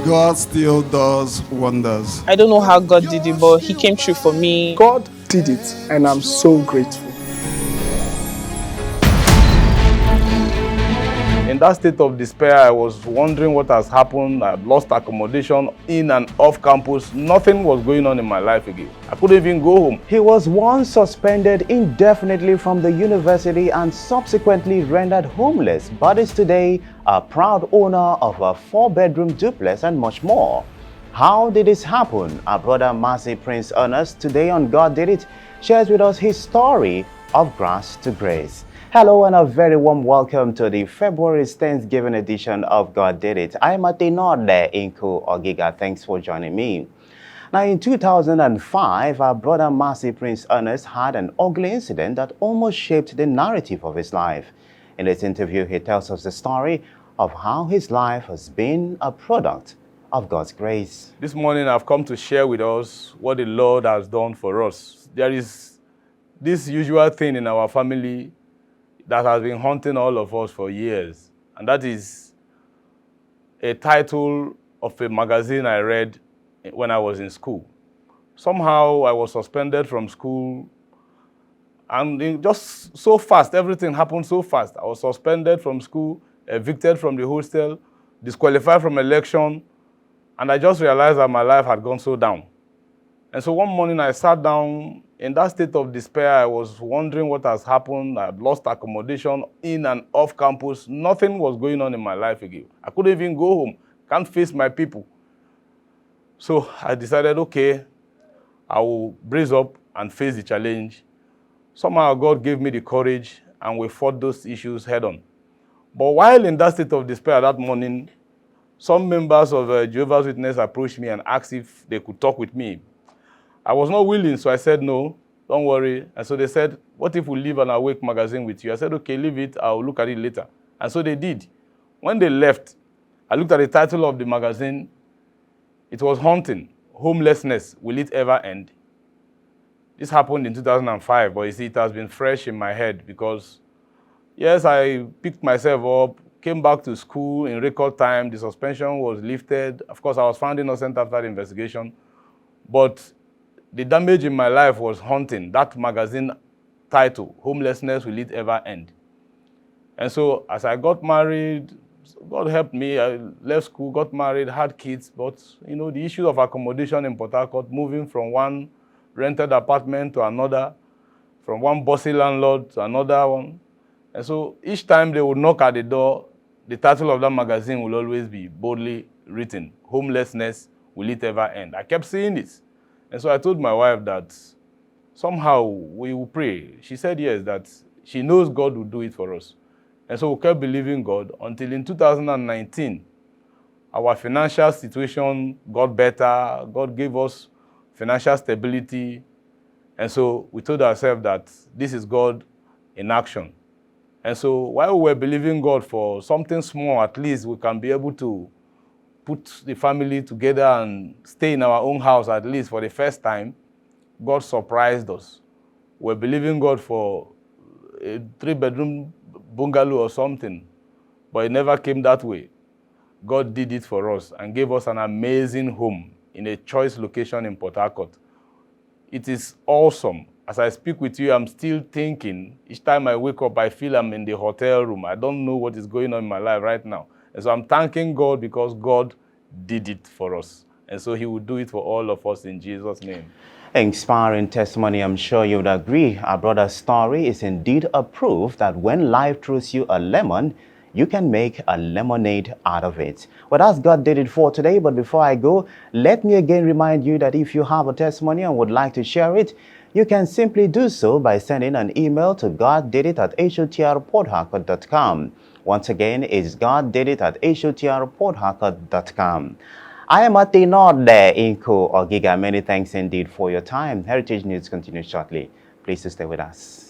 God still does wonders. I don't know how God did it, but He came through for me. God did it, and I'm so grateful. In that state of despair, I was wondering what has happened. I had lost accommodation in and off campus. Nothing was going on in my life again. I couldn't even go home. He was once suspended indefinitely from the university and subsequently rendered homeless, but is today a proud owner of a 4-bedroom duplex and much more. How did this happen? Our brother Masi Prince Ernest, today on God Did It, shares with us his story of grace to grace. Hello and a very warm welcome to the February's Thanksgiving edition of God Did It. I'm Atenode Inko Ogiga. Thanks for joining me. Now, in 2005, our brother Masi Prince Ernest had an ugly incident that almost shaped the narrative of his life. In this interview, he tells us the story of how his life has been a product of God's grace. This morning, I've come to share with us what the Lord has done for us. There is this usual thing in our family that has been haunting all of us for years, and that is a title of a magazine I read when I was in school. Somehow I was suspended from school, and just so fast, everything happened so fast. I was suspended from school, evicted from the hostel, disqualified from election, and I just realized that my life had gone so down. And so one morning I sat down in that state of despair. I was wondering what has happened. I had lost accommodation in and off campus. Nothing was going on in my life again. I couldn't even go home. Can't face my people. So I decided, okay, I will brace up and face the challenge. Somehow God gave me the courage, and we fought those issues head on. But while in that state of despair that morning, some members of Jehovah's Witness approached me and asked if they could talk with me. I was not willing, so I said, no, don't worry. And so they said, what if we leave an Awake magazine with you? I said, okay, leave it. I'll look at it later. And so they did. When they left, I looked at the title of the magazine. It was Haunting, Homelessness, Will It Ever End? This happened in 2005, but you see, it has been fresh in my head because, yes, I picked myself up, came back to school in record time. The suspension was lifted. Of course, I was found innocent after the investigation. But the damage in my life was haunting. That magazine title, Homelessness, Will It Ever End? And so as I got married, God helped me. I left school, got married, had kids. But, the issue of accommodation in Port Harcourt, moving from one rented apartment to another, from one bossy landlord to another one. And so each time they would knock at the door, the title of that magazine will always be boldly written, Homelessness, Will It Ever End? I kept seeing this. And so I told my wife that somehow we will pray. She said yes, that she knows God will do it for us. And so we kept believing God until in 2019, our financial situation got better. God gave us financial stability. And so we told ourselves that this is God in action. And so while we were believing God for something small, at least we can be able to put the family together and stay in our own house, at least for the first time, God surprised us. We're believing God for a 3-bedroom bungalow or something, but it never came that way. God did it for us and gave us an amazing home in a choice location in Port Harcourt. It is awesome. As I speak with you, I'm still thinking. Each time I wake up, I feel I'm in the hotel room. I don't know what is going on in my life right now. And so I'm thanking God because God did it for us. And so he will do it for all of us in Jesus' name. Inspiring testimony, I'm sure you would agree. Our brother's story is indeed a proof that when life throws you a lemon, you can make a lemonade out of it. Well, that's God Did It for today. But before I go, let me again remind you that if you have a testimony and would like to share it, you can simply do so by sending an email to goddidit@hotrportharcourt.com. Once again, it's goddidit@hotrportharcourt.com. I am Atenode Inko Ogiga. Many thanks indeed for your time. Heritage News continues shortly. Please stay with us.